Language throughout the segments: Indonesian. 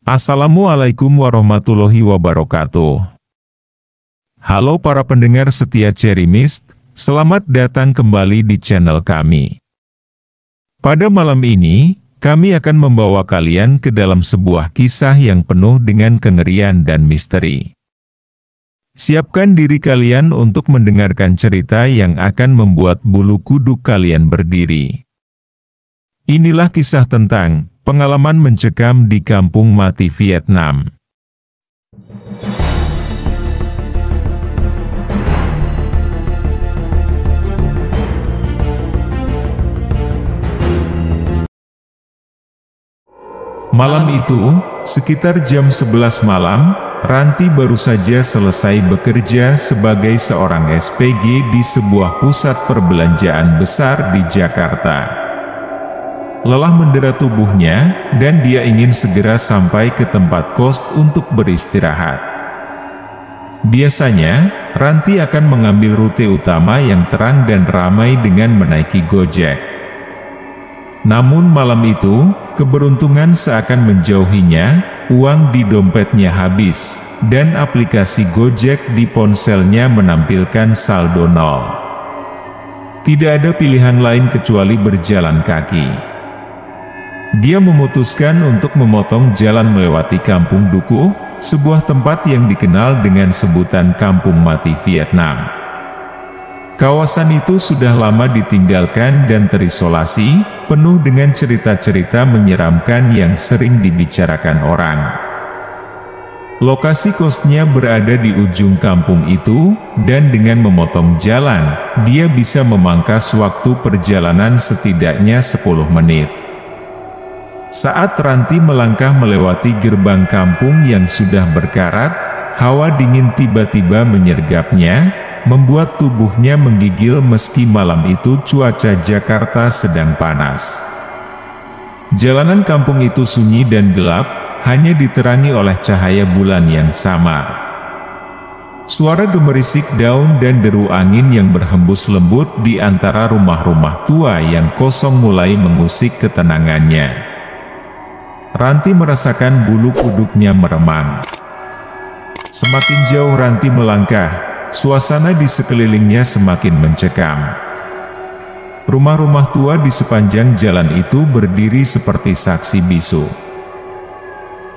Assalamualaikum warahmatullahi wabarakatuh. Halo para pendengar setia Cherry Mist, selamat datang kembali di channel kami. Pada malam ini, kami akan membawa kalian ke dalam sebuah kisah yang penuh dengan kengerian dan misteri. Siapkan diri kalian untuk mendengarkan cerita yang akan membuat bulu kuduk kalian berdiri. Inilah kisah tentang pengalaman mencekam di kampung mati Vietnam. Malam itu, sekitar jam 11 malam, Ranti baru saja selesai bekerja sebagai seorang SPG di sebuah pusat perbelanjaan besar di Jakarta. Lelah mendera tubuhnya, dan dia ingin segera sampai ke tempat kos untuk beristirahat. Biasanya, Ranti akan mengambil rute utama yang terang dan ramai dengan menaiki Gojek. Namun malam itu, keberuntungan seakan menjauhinya, uang di dompetnya habis, dan aplikasi Gojek di ponselnya menampilkan saldo nol. Tidak ada pilihan lain kecuali berjalan kaki. Dia memutuskan untuk memotong jalan melewati Kampung Dukuh, sebuah tempat yang dikenal dengan sebutan Kampung Mati Vietnam. Kawasan itu sudah lama ditinggalkan dan terisolasi, penuh dengan cerita-cerita menyeramkan yang sering dibicarakan orang. Lokasi kosnya berada di ujung kampung itu, dan dengan memotong jalan, dia bisa memangkas waktu perjalanan setidaknya 10 menit. Saat Ranti melangkah melewati gerbang kampung yang sudah berkarat, hawa dingin tiba-tiba menyergapnya, membuat tubuhnya menggigil meski malam itu cuaca Jakarta sedang panas. Jalanan kampung itu sunyi dan gelap, hanya diterangi oleh cahaya bulan yang samar. Suara gemerisik daun dan deru angin yang berhembus lembut di antara rumah-rumah tua yang kosong mulai mengusik ketenangannya. Ranti merasakan bulu kuduknya meremang. Semakin jauh Ranti melangkah, suasana di sekelilingnya semakin mencekam. Rumah-rumah tua di sepanjang jalan itu berdiri seperti saksi bisu.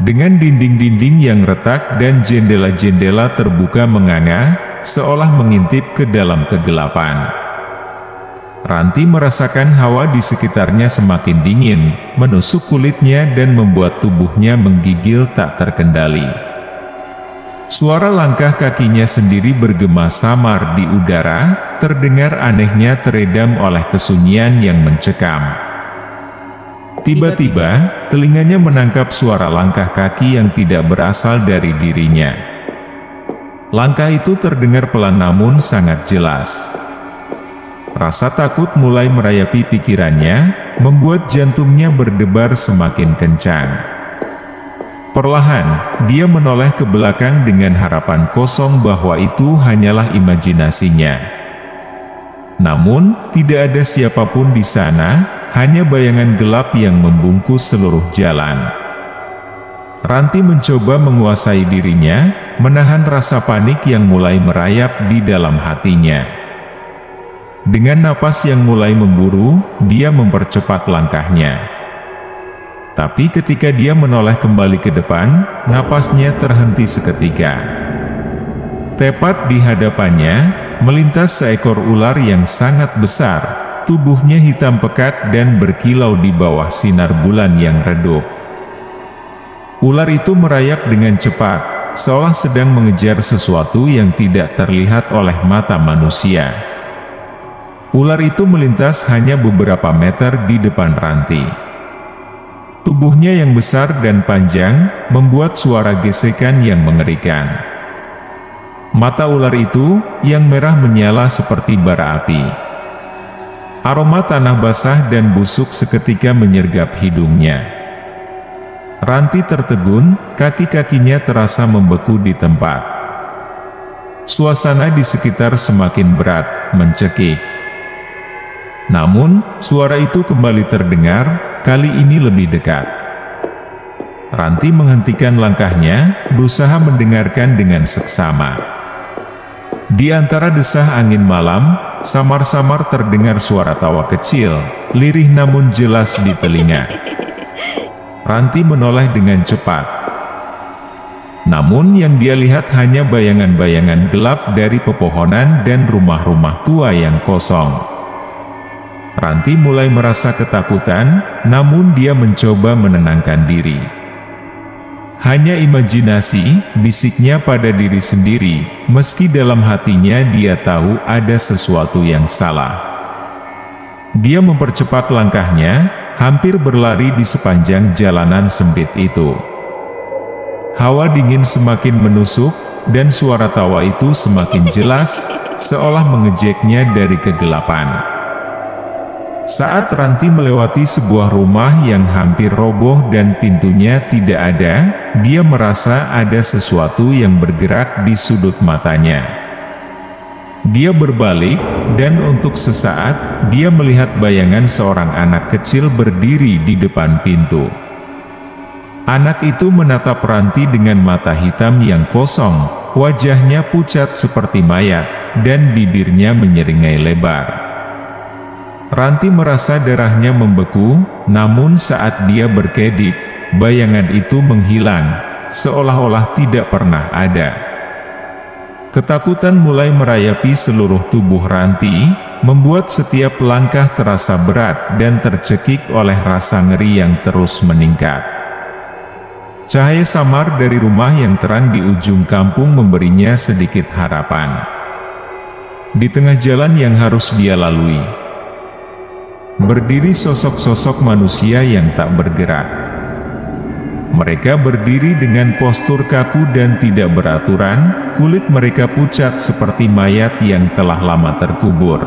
Dengan dinding-dinding yang retak dan jendela-jendela terbuka menganga, seolah mengintip ke dalam kegelapan. Ranti merasakan hawa di sekitarnya semakin dingin, menusuk kulitnya dan membuat tubuhnya menggigil tak terkendali. Suara langkah kakinya sendiri bergema samar di udara, terdengar anehnya teredam oleh kesunyian yang mencekam. Tiba-tiba, telinganya menangkap suara langkah kaki yang tidak berasal dari dirinya. Langkah itu terdengar pelan namun sangat jelas. Rasa takut mulai merayapi pikirannya, membuat jantungnya berdebar semakin kencang. Perlahan, dia menoleh ke belakang dengan harapan kosong bahwa itu hanyalah imajinasinya. Namun, tidak ada siapapun di sana, hanya bayangan gelap yang membungkus seluruh jalan. Ranti mencoba menguasai dirinya, menahan rasa panik yang mulai merayap di dalam hatinya. Dengan napas yang mulai memburu, dia mempercepat langkahnya. Tapi ketika dia menoleh kembali ke depan, napasnya terhenti seketika. Tepat di hadapannya, melintas seekor ular yang sangat besar, tubuhnya hitam pekat dan berkilau di bawah sinar bulan yang redup. Ular itu merayap dengan cepat, seolah sedang mengejar sesuatu yang tidak terlihat oleh mata manusia. Ular itu melintas hanya beberapa meter di depan Ranti. Tubuhnya yang besar dan panjang, membuat suara gesekan yang mengerikan. Mata ular itu, yang merah menyala seperti bara api. Aroma tanah basah dan busuk seketika menyergap hidungnya. Ranti tertegun, kaki-kakinya terasa membeku di tempat. Suasana di sekitar semakin berat, mencekik. Namun, suara itu kembali terdengar, kali ini lebih dekat. Ranti menghentikan langkahnya, berusaha mendengarkan dengan seksama. Di antara desah angin malam, samar-samar terdengar suara tawa kecil, lirih namun jelas di telinga. Ranti menoleh dengan cepat. Namun yang dia lihat hanya bayangan-bayangan gelap dari pepohonan dan rumah-rumah tua yang kosong. Ranti mulai merasa ketakutan, namun dia mencoba menenangkan diri. Hanya imajinasi, bisiknya pada diri sendiri, meski dalam hatinya dia tahu ada sesuatu yang salah. Dia mempercepat langkahnya, hampir berlari di sepanjang jalanan sempit itu. Hawa dingin semakin menusuk, dan suara tawa itu semakin jelas, seolah mengejeknya dari kegelapan. Saat Ranti melewati sebuah rumah yang hampir roboh dan pintunya tidak ada, dia merasa ada sesuatu yang bergerak di sudut matanya. Dia berbalik, dan untuk sesaat, dia melihat bayangan seorang anak kecil berdiri di depan pintu. Anak itu menatap Ranti dengan mata hitam yang kosong, wajahnya pucat seperti mayat, dan bibirnya menyeringai lebar. Ranti merasa darahnya membeku, namun saat dia berkedip, bayangan itu menghilang, seolah-olah tidak pernah ada. Ketakutan mulai merayapi seluruh tubuh Ranti, membuat setiap langkah terasa berat dan tercekik oleh rasa ngeri yang terus meningkat. Cahaya samar dari rumah yang terang di ujung kampung memberinya sedikit harapan. Di tengah jalan yang harus dia lalui, berdiri sosok-sosok manusia yang tak bergerak. Mereka berdiri dengan postur kaku dan tidak beraturan, kulit mereka pucat seperti mayat yang telah lama terkubur.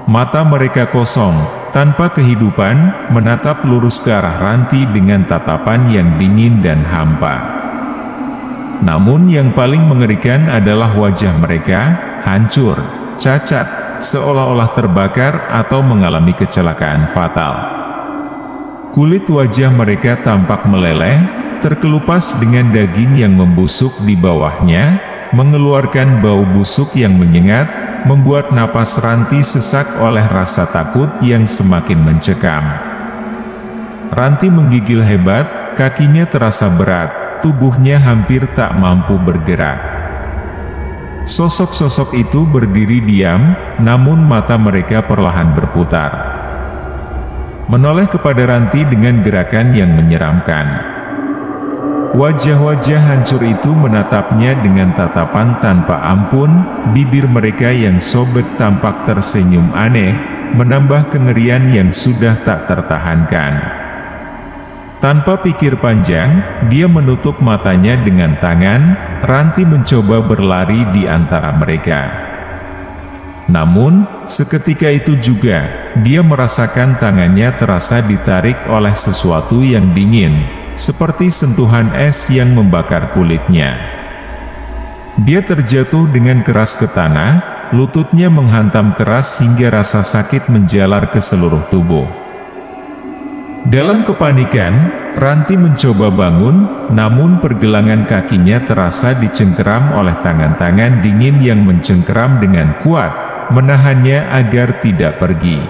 Mata mereka kosong, tanpa kehidupan, menatap lurus ke arah Ranti dengan tatapan yang dingin dan hampa. Namun yang paling mengerikan adalah wajah mereka, hancur, cacat, seolah-olah terbakar atau mengalami kecelakaan fatal. Kulit wajah mereka tampak meleleh, terkelupas dengan daging yang membusuk di bawahnya, mengeluarkan bau busuk yang menyengat, membuat napas Ranti sesak oleh rasa takut yang semakin mencekam. Ranti menggigil hebat, kakinya terasa berat, tubuhnya hampir tak mampu bergerak. Sosok-sosok itu berdiri diam, namun mata mereka perlahan berputar, menoleh kepada Ranti dengan gerakan yang menyeramkan. Wajah-wajah hancur itu menatapnya dengan tatapan tanpa ampun, bibir mereka yang sobek tampak tersenyum aneh, menambah kengerian yang sudah tak tertahankan. Tanpa pikir panjang, dia menutup matanya dengan tangan. Ranti mencoba berlari di antara mereka. Namun, seketika itu juga, dia merasakan tangannya terasa ditarik oleh sesuatu yang dingin, seperti sentuhan es yang membakar kulitnya. Dia terjatuh dengan keras ke tanah, lututnya menghantam keras hingga rasa sakit menjalar ke seluruh tubuh. Dalam kepanikan, Ranti mencoba bangun, namun pergelangan kakinya terasa dicengkeram oleh tangan-tangan dingin yang mencengkeram dengan kuat, menahannya agar tidak pergi.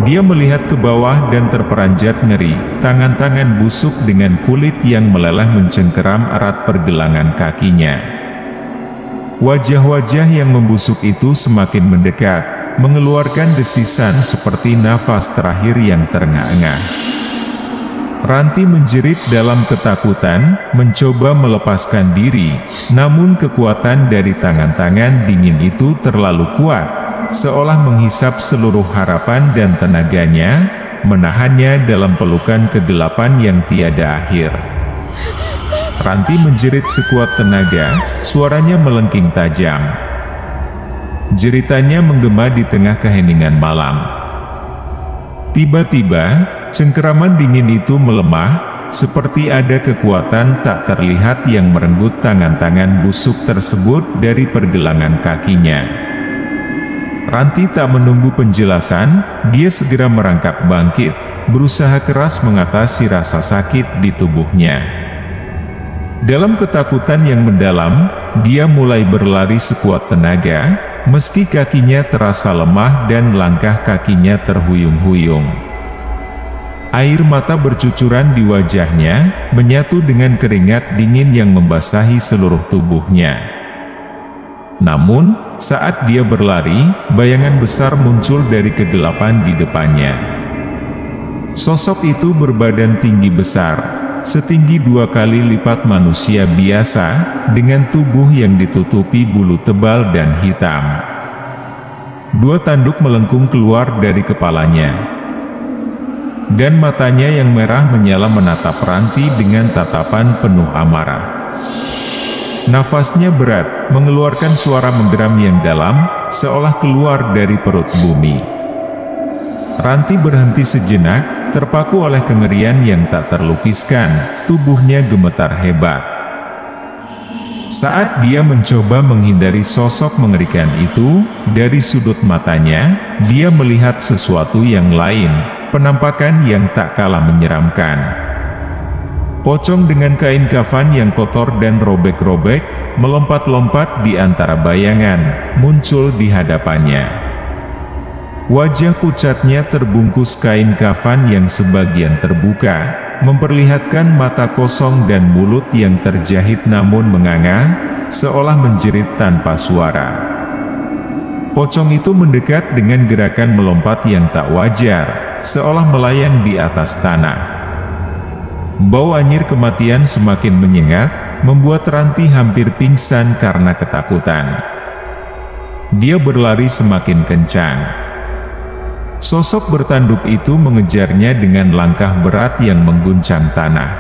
Dia melihat ke bawah dan terperanjat ngeri, tangan-tangan busuk dengan kulit yang meleleh mencengkeram erat pergelangan kakinya. Wajah-wajah yang membusuk itu semakin mendekat, mengeluarkan desisan seperti nafas terakhir yang terengah-engah. Ranti menjerit dalam ketakutan, mencoba melepaskan diri, namun kekuatan dari tangan-tangan dingin itu terlalu kuat, seolah menghisap seluruh harapan dan tenaganya, menahannya dalam pelukan kegelapan yang tiada akhir. Ranti menjerit sekuat tenaga, suaranya melengking tajam. Jeritannya menggema di tengah keheningan malam. Tiba-tiba, cengkeraman dingin itu melemah, seperti ada kekuatan tak terlihat yang merenggut tangan-tangan busuk tersebut dari pergelangan kakinya. Ranti tak menunggu penjelasan, dia segera merangkak bangkit, berusaha keras mengatasi rasa sakit di tubuhnya. Dalam ketakutan yang mendalam, dia mulai berlari sekuat tenaga, meski kakinya terasa lemah dan langkah kakinya terhuyung-huyung. Air mata bercucuran di wajahnya, menyatu dengan keringat dingin yang membasahi seluruh tubuhnya. Namun, saat dia berlari, bayangan besar muncul dari kegelapan di depannya. Sosok itu berbadan tinggi besar, setinggi 2 kali lipat manusia biasa, dengan tubuh yang ditutupi bulu tebal dan hitam. 2 tanduk melengkung keluar dari kepalanya, dan matanya yang merah menyala menatap Ranti dengan tatapan penuh amarah. Nafasnya berat, mengeluarkan suara menggeram yang dalam, seolah keluar dari perut bumi. Ranti berhenti sejenak, terpaku oleh kengerian yang tak terlukiskan, tubuhnya gemetar hebat. Saat dia mencoba menghindari sosok mengerikan itu, dari sudut matanya, dia melihat sesuatu yang lain, penampakan yang tak kalah menyeramkan. Pocong dengan kain kafan yang kotor dan robek-robek, melompat-lompat di antara bayangan, muncul di hadapannya. Wajah pucatnya terbungkus kain kafan yang sebagian terbuka, memperlihatkan mata kosong dan mulut yang terjahit namun menganga, seolah menjerit tanpa suara. Pocong itu mendekat dengan gerakan melompat yang tak wajar, seolah melayang di atas tanah. Bau anyir kematian semakin menyengat, membuat Ranti hampir pingsan karena ketakutan. Dia berlari semakin kencang. Sosok bertanduk itu mengejarnya dengan langkah berat yang mengguncang tanah.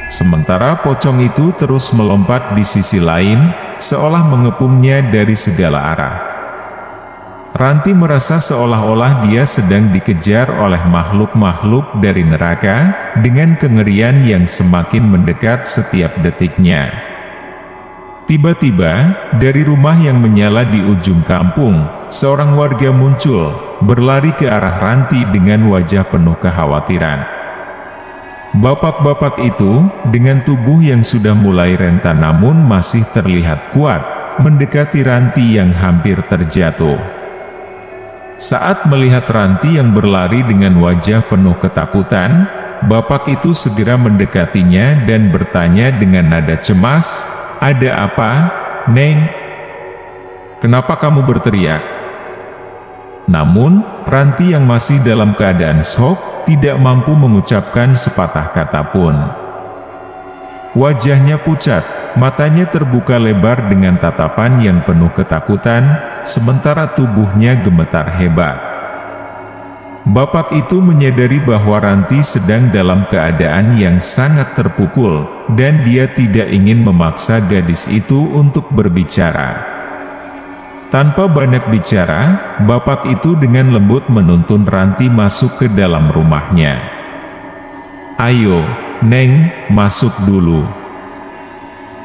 Sementara pocong itu terus melompat di sisi lain, seolah mengepungnya dari segala arah. Ranti merasa seolah-olah dia sedang dikejar oleh makhluk-makhluk dari neraka, dengan kengerian yang semakin mendekat setiap detiknya. Tiba-tiba, dari rumah yang menyala di ujung kampung, seorang warga muncul, berlari ke arah Ranti dengan wajah penuh kekhawatiran. Bapak-bapak itu, dengan tubuh yang sudah mulai renta namun masih terlihat kuat, mendekati Ranti yang hampir terjatuh. Saat melihat Ranti yang berlari dengan wajah penuh ketakutan, bapak itu segera mendekatinya dan bertanya dengan nada cemas, "Ada apa, Neng? Kenapa kamu berteriak?" Namun, Ranti yang masih dalam keadaan syok, tidak mampu mengucapkan sepatah kata pun. Wajahnya pucat, matanya terbuka lebar dengan tatapan yang penuh ketakutan, sementara tubuhnya gemetar hebat. Bapak itu menyadari bahwa Ranti sedang dalam keadaan yang sangat terpukul, dan dia tidak ingin memaksa gadis itu untuk berbicara. Tanpa banyak bicara, bapak itu dengan lembut menuntun Ranti masuk ke dalam rumahnya. "Ayo, Neng, masuk dulu.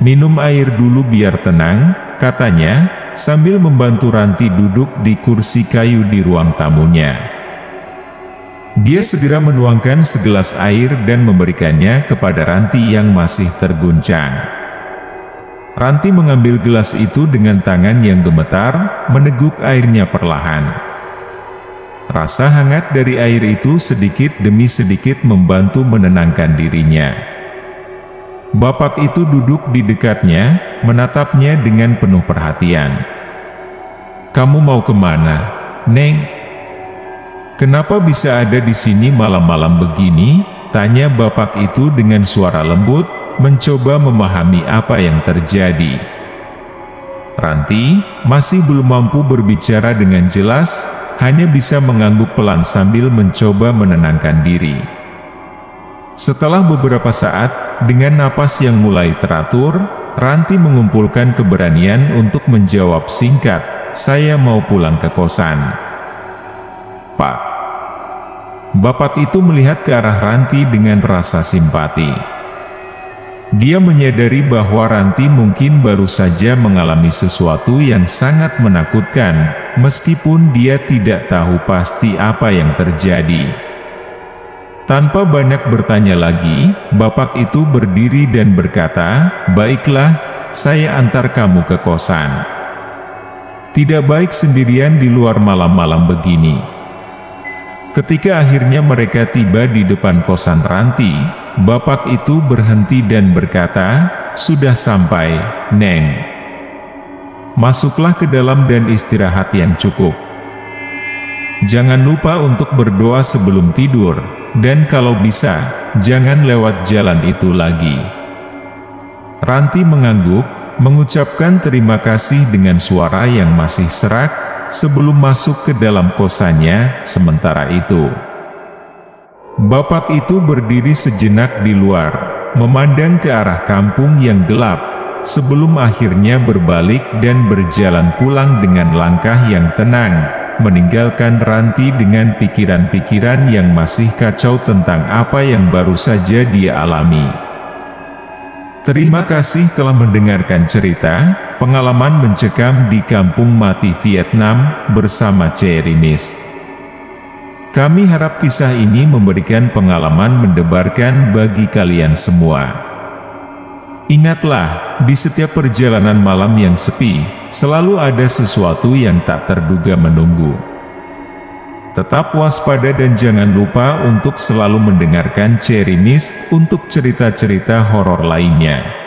Minum air dulu biar tenang," katanya, sambil membantu Ranti duduk di kursi kayu di ruang tamunya. Dia segera menuangkan segelas air dan memberikannya kepada Ranti yang masih terguncang. Ranti mengambil gelas itu dengan tangan yang gemetar, meneguk airnya perlahan. Rasa hangat dari air itu sedikit demi sedikit membantu menenangkan dirinya. Bapak itu duduk di dekatnya, menatapnya dengan penuh perhatian. "Kamu mau kemana, Neng? Kenapa bisa ada di sini malam-malam begini?" tanya bapak itu dengan suara lembut, mencoba memahami apa yang terjadi. Ranti masih belum mampu berbicara dengan jelas, hanya bisa mengangguk pelan sambil mencoba menenangkan diri. Setelah beberapa saat, dengan napas yang mulai teratur, Ranti mengumpulkan keberanian untuk menjawab singkat, "Saya mau pulang ke kosan." "Pak." Bapak itu melihat ke arah Ranti dengan rasa simpati. Dia menyadari bahwa Ranti mungkin baru saja mengalami sesuatu yang sangat menakutkan, meskipun dia tidak tahu pasti apa yang terjadi. Tanpa banyak bertanya lagi, bapak itu berdiri dan berkata, "Baiklah, saya antar kamu ke kosan. Tidak baik sendirian di luar malam-malam begini." Ketika akhirnya mereka tiba di depan kosan Ranti, bapak itu berhenti dan berkata, "Sudah sampai, Neng. Masuklah ke dalam dan istirahat yang cukup. Jangan lupa untuk berdoa sebelum tidur, dan kalau bisa, jangan lewat jalan itu lagi." Ranti mengangguk, mengucapkan terima kasih dengan suara yang masih serak, sebelum masuk ke dalam kosannya. Sementara itu, bapak itu berdiri sejenak di luar, memandang ke arah kampung yang gelap, sebelum akhirnya berbalik dan berjalan pulang dengan langkah yang tenang, meninggalkan Ranti dengan pikiran-pikiran yang masih kacau tentang apa yang baru saja dia alami. Terima kasih telah mendengarkan cerita Pengalaman Mencekam di Kampung Mati Vietnam bersama Cerimis. Kami harap kisah ini memberikan pengalaman mendebarkan bagi kalian semua. Ingatlah, di setiap perjalanan malam yang sepi, selalu ada sesuatu yang tak terduga menunggu. Tetap waspada dan jangan lupa untuk selalu mendengarkan Cerimis untuk cerita-cerita horor lainnya.